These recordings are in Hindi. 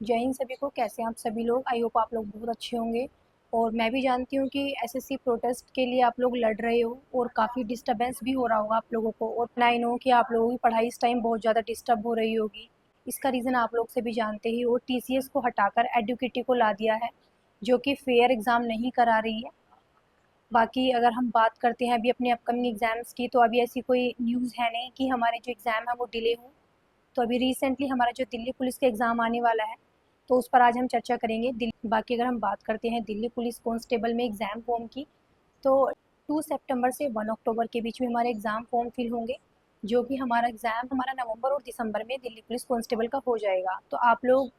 जय हिंद सभी को। कैसे हैं आप सभी लोग? आई होप आप लोग बहुत अच्छे होंगे। और मैं भी जानती हूँ कि एसएससी प्रोटेस्ट के लिए आप लोग लड़ रहे हो और काफ़ी डिस्टर्बेंस भी हो रहा होगा आप लोगों को। और आई नो कि आप लोगों की पढ़ाई इस टाइम बहुत ज़्यादा डिस्टर्ब हो रही होगी। इसका रीज़न आप लोग से भी जानते ही हो। टीसीएस को हटाकर एडुकेटी को ला दिया है, जो कि फेयर एग्ज़ाम नहीं करा रही है। बाकी अगर हम बात करते हैं अभी अपने अपकमिंग एग्ज़ाम्स की, तो अभी ऐसी कोई न्यूज़ है नहीं कि हमारे जो एग्ज़ाम है वो डिले हों। तो अभी रिसेंटली हमारा जो दिल्ली पुलिस का एग्ज़ाम आने वाला है, तो उस पर आज हम चर्चा करेंगे। बाकी अगर हम बात करते हैं दिल्ली पुलिस कांस्टेबल में एग्ज़ाम फॉर्म की, तो 2 सितंबर से 1 अक्टूबर के बीच में हमारे एग्ज़ाम फॉर्म फिल होंगे, जो कि हमारा एग्ज़ाम हमारा नवंबर और दिसंबर में दिल्ली पुलिस कांस्टेबल का हो जाएगा। तो आप लोग,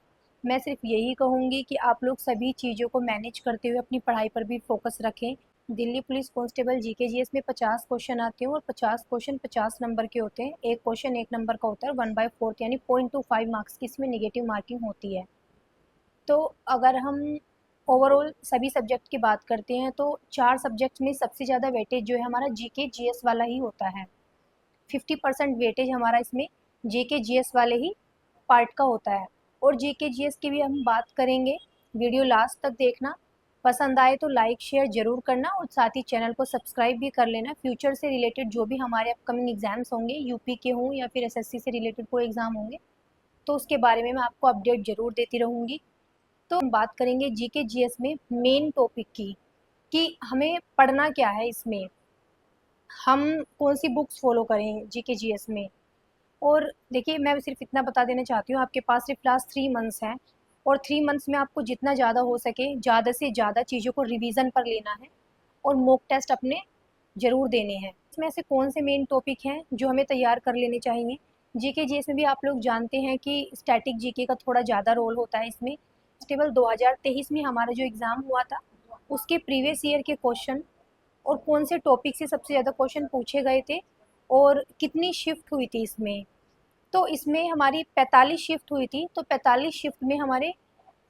मैं सिर्फ यही कहूँगी कि आप लोग सभी चीज़ों को मैनेज करते हुए अपनी पढ़ाई पर भी फोकस रखें। Delhi police constable GK GS में 50 क्वेश्चन आते हैं और 50 क्वेश्चन 50 नंबर के होते हैं। एक क्वेश्चन 1 नंबर का होता है, 1/4 यानी 0.25 मार्क्स की इसमें नेगेटिव मार्किंग होती है। तो अगर हम ओवरऑल सभी सब्जेक्ट की बात करते हैं, तो 4 सब्जेक्ट में सबसे ज़्यादा वेटेज जो है हमारा जीके जीएस वाला ही होता है। 50% वेटेज हमारा इसमें जीके जीएस वाले ही पार्ट का होता है। और जीके जीएस की भी हम बात करेंगे। वीडियो लास्ट तक देखना, पसंद आए तो लाइक शेयर ज़रूर करना और साथ ही चैनल को सब्सक्राइब भी कर लेना। फ्यूचर से रिलेटेड जो भी हमारे अपकमिंग एग्ज़ाम्स होंगे, यूपी के हों या फिर एसएससी से रिलेटेड कोई एग्ज़ाम होंगे, तो उसके बारे में मैं आपको अपडेट ज़रूर देती रहूँगी। तो हम बात करेंगे जीके जीएस में मेन टॉपिक की, कि हमें पढ़ना क्या है इसमें, हम कौन सी बुक्स फॉलो करें जीके जीएस में। और देखिए, मैं सिर्फ इतना बता देना चाहती हूँ, आपके पास सिर्फ लास्ट 3 मंथ्स हैं और 3 मंथ्स में आपको जितना ज़्यादा हो सके ज़्यादा से ज़्यादा चीज़ों को रिवीजन पर लेना है और मॉक टेस्ट अपने ज़रूर देने हैं। इसमें ऐसे कौन से मेन टॉपिक हैं जो हमें तैयार कर लेने चाहिए? जीके जीएस में भी आप लोग जानते हैं कि स्टैटिक जीके का थोड़ा ज़्यादा रोल होता है इसमें। केवल 2023 में हमारा जो एग्ज़ाम हुआ था, उसके प्रीवियस ईयर के क्वेश्चन और कौन से टॉपिक से सबसे ज़्यादा क्वेश्चन पूछे गए थे और कितनी शिफ्ट हुई थी इसमें। तो इसमें हमारी 45 शिफ्ट हुई थी, तो 45 शिफ्ट में हमारे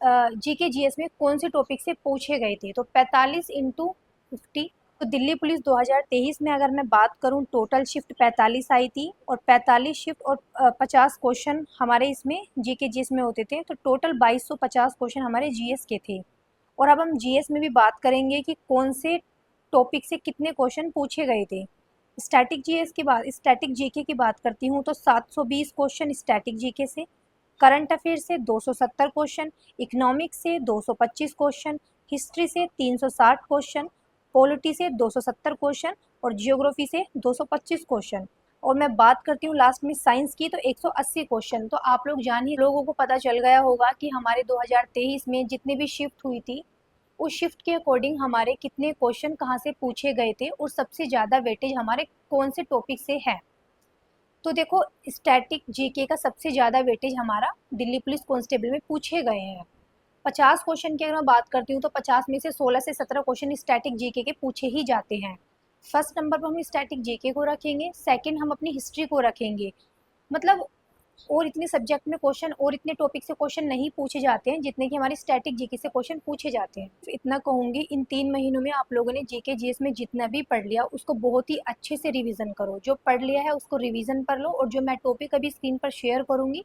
जीके जीएस में कौन से टॉपिक से पूछे गए थे, तो 45 इंटू 50। तो दिल्ली पुलिस 2023 में अगर मैं बात करूं, टोटल शिफ्ट 45 आई थी और 45 शिफ्ट और 50 क्वेश्चन हमारे इसमें जीके जीएस में होते थे, तो टोटल 2250 क्वेश्चन हमारे जीएस के थे। और अब हम जीएस में भी बात करेंगे कि कौन से टॉपिक से कितने क्वेश्चन पूछे गए थे। स्टैटिक जीके की बात करती हूँ, तो 720 क्वेश्चन स्टैटिक जीके से, करंट अफेयर से 270 क्वेश्चन, इकोनॉमिक्स से 225 क्वेश्चन, हिस्ट्री से 360 क्वेश्चन, पॉलिटी से 270 क्वेश्चन और जियोग्राफी से 225 क्वेश्चन। और मैं बात करती हूँ लास्ट में साइंस की, तो 180 क्वेश्चन। तो आप लोग जानिए, लोगों को पता चल गया होगा कि हमारे 2023 में जितनी भी शिफ्ट हुई थी, उस शिफ्ट के अकॉर्डिंग हमारे कितने क्वेश्चन कहाँ से पूछे गए थे और सबसे ज़्यादा वेटेज हमारे कौन से टॉपिक से है। तो देखो, स्टैटिक जीके का सबसे ज़्यादा वेटेज हमारा दिल्ली पुलिस कांस्टेबल में पूछे गए हैं। 50 क्वेश्चन की अगर मैं बात करती हूँ, तो 50 में से 16 से 17 क्वेश्चन स्टैटिक जीके के पूछे ही जाते हैं। फर्स्ट नंबर पर हम स्टैटिक जीके को रखेंगे, सेकंड हम अपनी हिस्ट्री को रखेंगे। मतलब और इतने सब्जेक्ट में क्वेश्चन और इतने टॉपिक से क्वेश्चन नहीं पूछे जाते हैं जितने कि हमारे स्टैटिक जीके से क्वेश्चन पूछे जाते हैं। तो इतना कहूँगी, इन 3 महीनों में आप लोगों ने जीके जीएस में जितना भी पढ़ लिया उसको बहुत ही अच्छे से रिवीजन करो। जो पढ़ लिया है उसको रिवीजन पर लो और जो मैं टॉपिक अभी स्क्रीन पर शेयर करूँगी,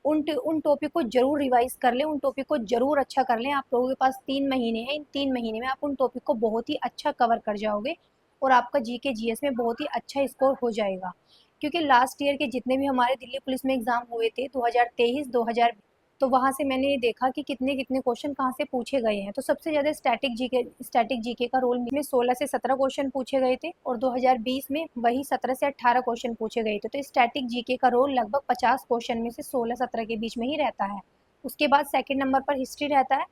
उन टॉपिक को जरूर रिवाइज कर लें, उन टॉपिक को जरूर अच्छा कर लें। आप लोगों के पास 3 महीने हैं, इन 3 महीने में आप उन टॉपिक को बहुत ही अच्छा कवर कर जाओगे और आपका जीके जीएस में बहुत ही अच्छा स्कोर हो जाएगा। क्योंकि लास्ट ईयर के जितने भी हमारे दिल्ली पुलिस में एग्ज़ाम हुए थे 2023 2000, तो वहाँ से मैंने ये देखा कि कितने कितने क्वेश्चन कहाँ से पूछे गए हैं। तो सबसे ज़्यादा स्टैटिक जीके का रोल में 16 से 17 क्वेश्चन पूछे गए थे और 2020 में वही 17 से 18 क्वेश्चन पूछे गए थे। तो स्टैटिक जीके का रोल लगभग 50 क्वेश्चन में से 16-17 के बीच में ही रहता है। उसके बाद सेकेंड नंबर पर हिस्ट्री रहता है।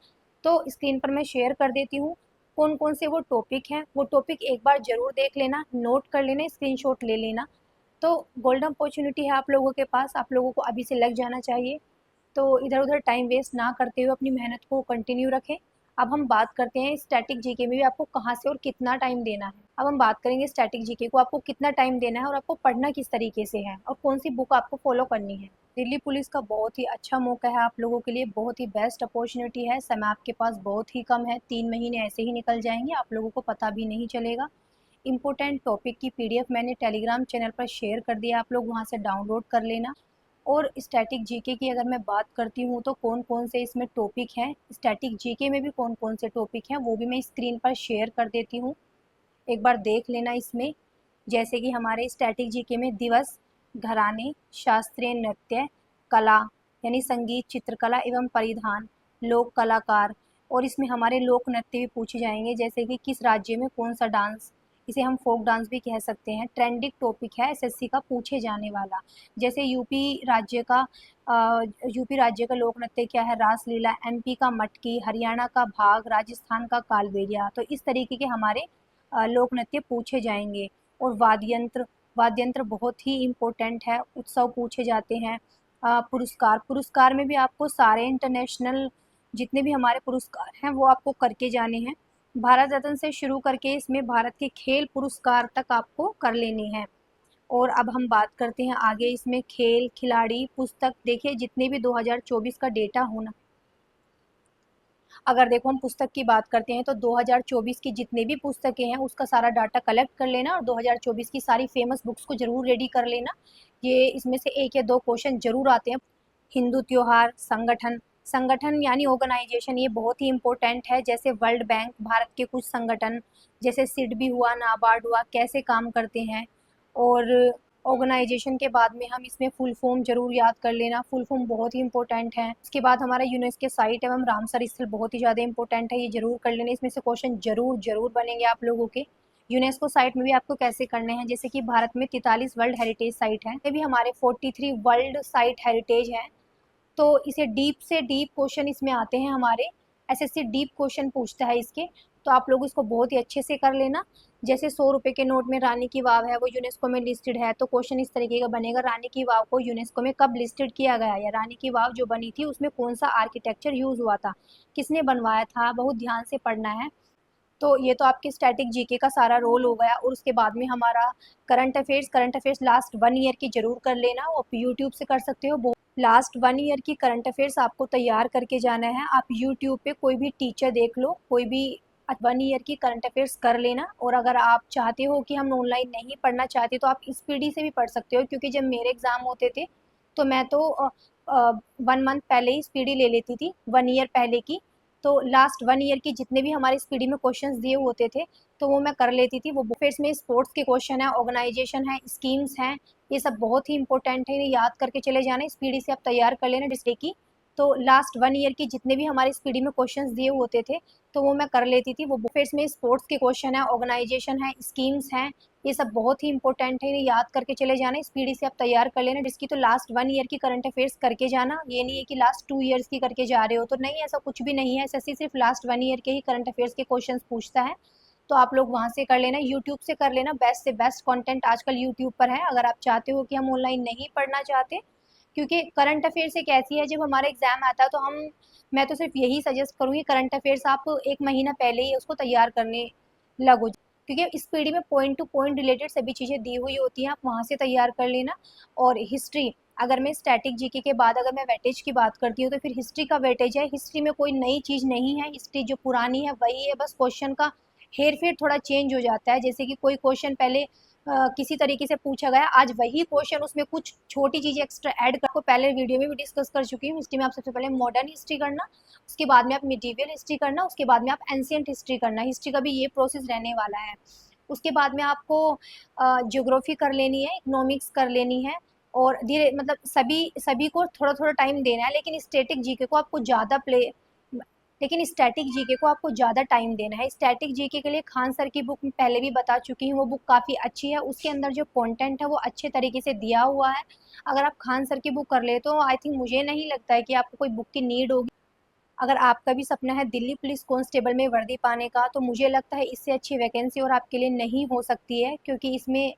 तो स्क्रीन पर मैं शेयर कर देती हूँ कौन कौन से वो टॉपिक हैं। वो टॉपिक एक बार ज़रूर देख लेना, नोट कर लेना, स्क्रीनशॉट ले लेना। तो गोल्डन अपॉर्चुनिटी है आप लोगों के पास, आप लोगों को अभी से लग जाना चाहिए। तो इधर उधर टाइम वेस्ट ना करते हुए अपनी मेहनत को कंटिन्यू रखें। अब हम बात करते हैं स्टैटिक जीके में भी आपको कहाँ से और कितना टाइम देना है। अब हम बात करेंगे स्टैटिक जीके को आपको कितना टाइम देना है और आपको पढ़ना किस तरीके से है और कौन सी बुक आपको फॉलो करनी है। दिल्ली पुलिस का बहुत ही अच्छा मौका है आप लोगों के लिए, बहुत ही बेस्ट अपॉर्चुनिटी है। समय आपके पास बहुत ही कम है, 3 महीने ऐसे ही निकल जाएंगे, आप लोगों को पता भी नहीं चलेगा। इम्पोर्टेंट टॉपिक की पीडीएफ मैंने टेलीग्राम चैनल पर शेयर कर दिया, आप लोग वहाँ से डाउनलोड कर लेना। और स्टैटिक जीके की अगर मैं बात करती हूँ तो कौन कौन से इसमें टॉपिक हैं, स्टैटिक जीके में भी कौन कौन से टॉपिक हैं वो भी मैं स्क्रीन पर शेयर कर देती हूँ, एक बार देख लेना इसमें। जैसे कि हमारे स्टैटिक जीके में दिवस, घराने, शास्त्रीय नृत्य, कला यानी संगीत, चित्रकला एवं परिधान, लोक कलाकार, और इसमें हमारे लोक नृत्य भी पूछे जाएंगे, जैसे कि किस राज्य में कौन सा डांस, इसे हम फोक डांस भी कह सकते हैं। ट्रेंडिंग टॉपिक है एसएससी का पूछे जाने वाला, जैसे यूपी राज्य का लोक नृत्य क्या है, रासलीला, एमपी का मटकी, हरियाणा का भाग, राजस्थान का कालबेलिया। तो इस तरीके के हमारे लोक नृत्य पूछे जाएंगे। और वाद्य यंत्र बहुत ही इम्पोर्टेंट है, उत्सव पूछे जाते हैं। पुरस्कार में भी आपको सारे इंटरनेशनल जितने भी हमारे पुरस्कार हैं वो आपको करके जाने हैं। भारत रत्न से शुरू करके इसमें भारत के खेल पुरस्कार तक आपको कर लेने हैं। और अब हम बात करते हैं आगे, इसमें खेल खिलाड़ी पुस्तक, देखिए जितने भी 2024 का डेटा होना, अगर देखो हम पुस्तक की बात करते हैं तो 2024 की जितने भी पुस्तकें हैं उसका सारा डाटा कलेक्ट कर लेना, और 2024 की सारी फेमस बुक्स को जरूर रेडी कर लेना। ये इसमें से एक या दो क्वेश्चन जरूर आते हैं। हिंदू त्योहार, संगठन, संगठन यानी ऑर्गेनाइजेशन, ये बहुत ही इंपॉर्टेंट है। जैसे वर्ल्ड बैंक, भारत के कुछ संगठन जैसे सिडबी हुआ, नाबार्ड हुआ, कैसे काम करते हैं। और ऑर्गेनाइजेशन के बाद में हम इसमें फुल फॉर्म जरूर याद कर लेना, फुल फॉर्म बहुत ही इंपॉर्टेंट है। उसके बाद हमारा यूनेस्को साइट एवं रामसर स्थल बहुत ही ज़्यादा इंपॉर्टेंट है, ये जरूर कर लेना, इसमें से क्वेश्चन जरूर जरूर बनेंगे आप लोगों के। यूनेस्को साइट में भी आपको कैसे करने हैं, जैसे कि भारत में 43 वर्ल्ड हेरिटेज साइट है, ये भी हमारे 43 वर्ल्ड साइट हेरिटेज है। तो इसे डीप से डीप क्वेश्चन इसमें आते हैं हमारे, एसएससी डीप क्वेश्चन पूछता है इसके, तो आप लोग इसको बहुत ही अच्छे से कर लेना। जैसे 100 रुपये के नोट में रानी की वाव है, वो यूनेस्को में लिस्टेड है, तो क्वेश्चन इस तरीके का बनेगा, रानी की वाव को यूनेस्को में कब लिस्टेड किया गया, या रानी की वाव जो बनी थी उसमें कौन सा आर्किटेक्चर यूज हुआ था, किसने बनवाया था, बहुत ध्यान से पढ़ना है। तो ये तो आपके स्टैटिक जीके का सारा रोल हो गया। और उसके बाद में हमारा करंट अफेयर्स लास्ट 1 ईयर की जरूर कर लेना, वो आप यूट्यूब से कर सकते हो। लास्ट 1 ईयर की करंट अफेयर्स आपको तैयार करके जाना है। आप यूट्यूब पे कोई भी टीचर देख लो, कोई भी 1 ईयर की करंट अफेयर्स कर लेना। और अगर आप चाहते हो कि हम ऑनलाइन नहीं पढ़ना चाहते तो आप इस पीडी से भी पढ़ सकते हो, क्योंकि जब मेरे एग्ज़ाम होते थे तो मैं तो 1 मंथ पहले ही स्पीडी ले लेती थी, 1 ईयर पहले की। तो लास्ट 1 ईयर की जितने भी हमारे स्पीडी में क्वेश्चंस दिए होते थे तो वो मैं कर लेती थी। वो फिर इसमें स्पोर्ट्स के क्वेश्चन है, ऑर्गेनाइजेशन है, स्कीम्स हैं, ये सब बहुत ही इंपॉर्टेंट है, ये याद करके चले जाना, स्पीडी से आप तैयार कर लेना डिस्ट्रिक्ट की। तो लास्ट 1 ईयर की जितने भी हमारे स्पीडी में क्वेश्चंस दिए होते थे तो वो मैं कर लेती थी। वो फिर इसमें स्पोर्ट्स के क्वेश्चन है, ऑर्गेनाइजेशन है, स्कीम्स हैं, ये सब बहुत ही इंपॉर्टेंट है, ये याद करके चले जाना, स्पीडी से आप तैयार कर लेना। जिसकी तो लास्ट 1 ईयर की करंट अफेयर्स करके जाना, ये नहीं है कि लास्ट 2 ईयर्स की करके जा रहे हो, तो नहीं, ऐसा कुछ भी नहीं है। एसएससी सिर्फ लास्ट 1 ईयर के ही करंट अफेयर्स के क्वेश्चन पूछता है, तो आप लोग वहाँ से कर लेना, यूट्यूब से कर लेना। बेस्ट से बेस्ट कंटेंट आजकल यूट्यूब पर है, अगर आप चाहते हो कि हम ऑनलाइन नहीं पढ़ना चाहते, क्योंकि करंट अफेयर्स एक ऐसी है, जब हमारा एग्जाम आता है तो मैं तो सिर्फ यही सजेस्ट करूँगी, करंट अफेयर्स आप 1 महीना पहले ही उसको तैयार करने लगो, क्योंकि इस पीडी में पॉइंट टू पॉइंट रिलेटेड सभी चीज़ें दी हुई होती हैं, आप वहाँ से तैयार कर लेना। और हिस्ट्री, अगर मैं स्टैटिक जीके के बाद अगर मैं वेटेज की बात करती हूँ तो फिर हिस्ट्री का वेटेज है। हिस्ट्री में कोई नई चीज़ नहीं है, हिस्ट्री जो पुरानी है वही है, बस क्वेश्चन का हेर फेर थोड़ा चेंज हो जाता है। जैसे कि कोई क्वेश्चन पहले किसी तरीके से पूछा गया, आज वही क्वेश्चन उसमें कुछ छोटी चीज़ें एक्स्ट्रा ऐड कर, को पहले वीडियो में भी डिस्कस कर चुकी हूँ। हिस्ट्री में आप सबसे पहले मॉडर्न हिस्ट्री करना, उसके बाद में आप मिडीवियल हिस्ट्री करना, उसके बाद में आप एंशियंट हिस्ट्री करना। हिस्ट्री का भी ये प्रोसेस रहने वाला है। उसके बाद में आपको ज्योग्राफी कर लेनी है, इकोनॉमिक्स कर लेनी है, और धीरे मतलब सभी सभी को थोड़ा थोड़ा टाइम देना है, लेकिन स्टैटिक जीके को आपको ज़्यादा टाइम देना है। स्टैटिक जीके के लिए खान सर की बुक मैं पहले भी बता चुकी हूँ, वो बुक काफ़ी अच्छी है, उसके अंदर जो कंटेंट है वो अच्छे तरीके से दिया हुआ है। अगर आप खान सर की बुक कर ले तो आई थिंक, मुझे नहीं लगता है कि आपको कोई बुक की नीड होगी। अगर आपका भी सपना है दिल्ली पुलिस कांस्टेबल में वर्दी पाने का, तो मुझे लगता है इससे अच्छी वैकेंसी और आपके लिए नहीं हो सकती है, क्योंकि इसमें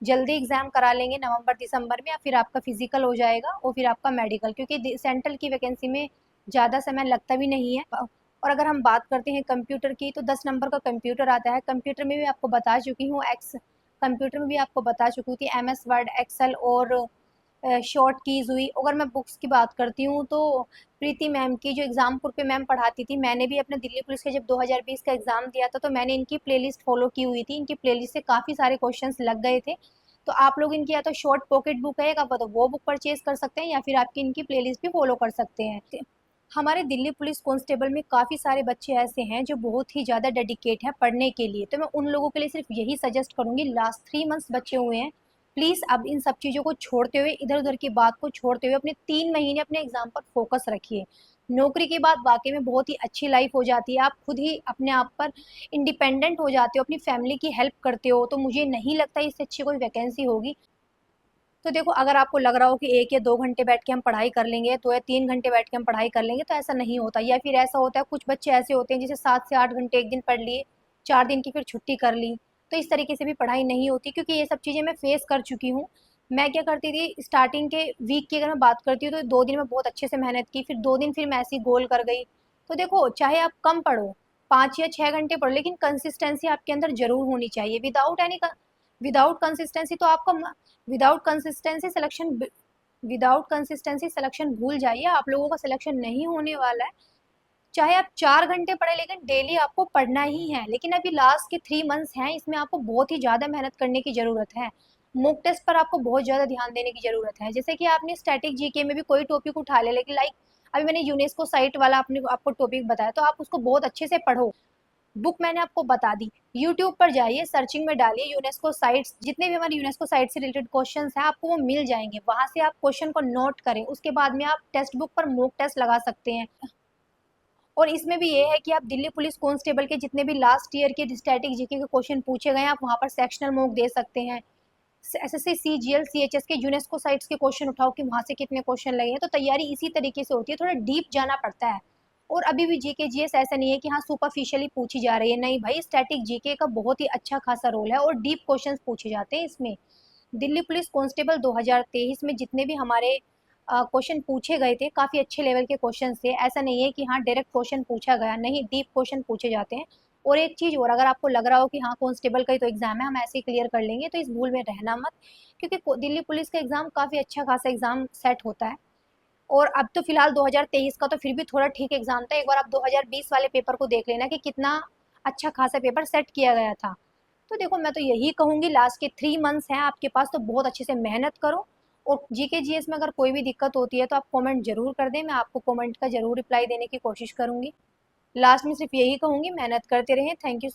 जल्दी एग्जाम करा लेंगे नवंबर दिसंबर में, या फिर आपका फिजिकल हो जाएगा और फिर आपका मेडिकल, क्योंकि सेंट्रल की वैकेंसी में ज़्यादा समय लगता भी नहीं है। और अगर हम बात करते हैं कंप्यूटर की, तो 10 नंबर का कंप्यूटर आता है। कंप्यूटर में भी आपको बता चुकी हूँ, कंप्यूटर में भी आपको बता चुकी थी, एमएस वर्ड, एक्सेल और शॉर्ट कीज हुई। अगर मैं बुक्स की बात करती हूँ तो प्रीति मैम की, जो एग्जामपुर पे मैम पढ़ाती थी, मैंने भी अपने दिल्ली पुलिस का जब 2020 का एग्जाम दिया था तो मैंने इनकी प्लेलिस्ट फॉलो की हुई थी, इनकी प्लेलिस्ट से काफ़ी सारे क्वेश्चंस लग गए थे। तो आप लोग इनकी या तो शॉर्ट पॉकेट बुक है, आप तो वो बुक परचेज कर सकते हैं या फिर आपकी इनकी प्लेलिस्ट भी फॉलो कर सकते हैं। हमारे दिल्ली पुलिस कांस्टेबल में काफ़ी सारे बच्चे ऐसे हैं जो बहुत ही ज़्यादा डेडिकेट हैं पढ़ने के लिए, तो मैं उन लोगों के लिए सिर्फ यही सजेस्ट करूंगी, लास्ट 3 मंथ्स बचे हुए हैं, प्लीज़ अब इन सब चीज़ों को छोड़ते हुए, इधर उधर की बात को छोड़ते हुए अपने 3 महीने अपने एग्जाम पर फोकस रखिए। नौकरी के बाद वाकई में बहुत ही अच्छी लाइफ हो जाती है, आप खुद ही अपने आप पर इंडिपेंडेंट हो जाते हो, अपनी फैमिली की हेल्प करते हो, तो मुझे नहीं लगता इससे अच्छी कोई वैकेंसी होगी। तो देखो, अगर आपको लग रहा हो कि 1 या 2 घंटे बैठ के हम पढ़ाई कर लेंगे, 2 या 3 घंटे बैठ के हम पढ़ाई कर लेंगे, तो ऐसा नहीं होता। या फिर ऐसा होता है, कुछ बच्चे ऐसे होते हैं जिसे 7 से 8 घंटे एक दिन पढ़ लिए, 4 दिन की फिर छुट्टी कर ली, तो इस तरीके से भी पढ़ाई नहीं होती, क्योंकि ये सब चीज़ें मैं फेस कर चुकी हूँ। मैं क्या करती थी, स्टार्टिंग के वीक की अगर मैं बात करती हूँ, तो 2 दिन में बहुत अच्छे से मेहनत की, फिर 2 दिन फिर मैं ऐसी गोल कर गई। तो देखो, चाहे आप कम पढ़ो, 5 या 6 घंटे पढ़ो, लेकिन कंसिस्टेंसी आपके अंदर जरूर होनी चाहिए। विदाउट कंसिस्टेंसी तो आपका without consistency selection without consistency selection भूल जाइए, आप लोगों का सिलेक्शन नहीं होने वाला है। चाहे आप 4 घंटे पढ़े, लेकिन डेली आपको पढ़ना ही है। लेकिन अभी लास्ट के 3 मंथ्स हैं, इसमें आपको बहुत ही ज़्यादा मेहनत करने की ज़रूरत है। मॉक टेस्ट पर आपको बहुत ज़्यादा ध्यान देने की ज़रूरत है। जैसे कि आपने स्टैटिक जीके में भी कोई टॉपिक उठा लिया, लेकिन लाइक अभी मैंने यूनेस्को साइट वाला आपने आपको टॉपिक बताया, तो आप उसको बहुत अच्छे से पढ़ो। बुक मैंने आपको बता दी, यूट्यूब पर जाइए, सर्चिंग में डालिए यूनेस्को साइट्स, जितने भी हमारे यूनेस्को साइट से रिलेटेड क्वेश्चंस हैं आपको वो मिल जाएंगे, वहां से आप क्वेश्चन को नोट करें, उसके बाद में आप टेक्स्ट बुक पर मॉक टेस्ट लगा सकते हैं। और इसमें भी ये है कि आप दिल्ली पुलिस कांस्टेबल के जितने भी लास्ट ईयर के स्टैटिक जीके के क्वेश्चन पूछे गए हैं, आप वहां पर सेक्शनल मॉक दे सकते हैं। एसएससी सीजीएल सीएचएस के यूनेस्को साइट्स के क्वेश्चन उठाओ कि वहां से कितने क्वेश्चन लगे हैं, तो तैयारी इसी तरीके से होती है, थोड़ा डीप जाना पड़ता है। और अभी भी जीके जीएस ऐसा नहीं है कि हाँ सुपरफिशियली पूछी जा रही है, नहीं भाई, स्टैटिक जीके का बहुत ही अच्छा खासा रोल है और डीप क्वेश्चंस पूछे जाते हैं इसमें। दिल्ली पुलिस कांस्टेबल 2023 में जितने भी हमारे क्वेश्चन पूछे गए थे, काफ़ी अच्छे लेवल के क्वेश्चन थे, ऐसा नहीं है कि हाँ डायरेक्ट क्वेश्चन पूछा गया, नहीं, डीप क्वेश्चन पूछे जाते हैं। और एक चीज़ और, अगर आपको लग रहा हो कि हाँ कांस्टेबल का ही तो एग्जाम है, हम ऐसे ही क्लियर कर लेंगे, तो इस भूल में रहना मत, क्योंकि दिल्ली पुलिस का एग्जाम काफ़ी अच्छा खासा एग्जाम सेट होता है। और अब तो फिलहाल 2023 का तो फिर भी थोड़ा ठीक एग्जाम था, एक बार आप 2020 वाले पेपर को देख लेना कि कितना अच्छा खासा पेपर सेट किया गया था। तो देखो, मैं तो यही कहूंगी, लास्ट के 3 मंथ्स हैं आपके पास, तो बहुत अच्छे से मेहनत करो। और जीके जीएस में अगर कोई भी दिक्कत होती है तो आप कमेंट जरूर कर दें, मैं आपको कमेंट का जरूर रिप्लाई देने की कोशिश करूंगी। लास्ट में सिर्फ यही कहूंगी, मेहनत करते रहें। Thank you.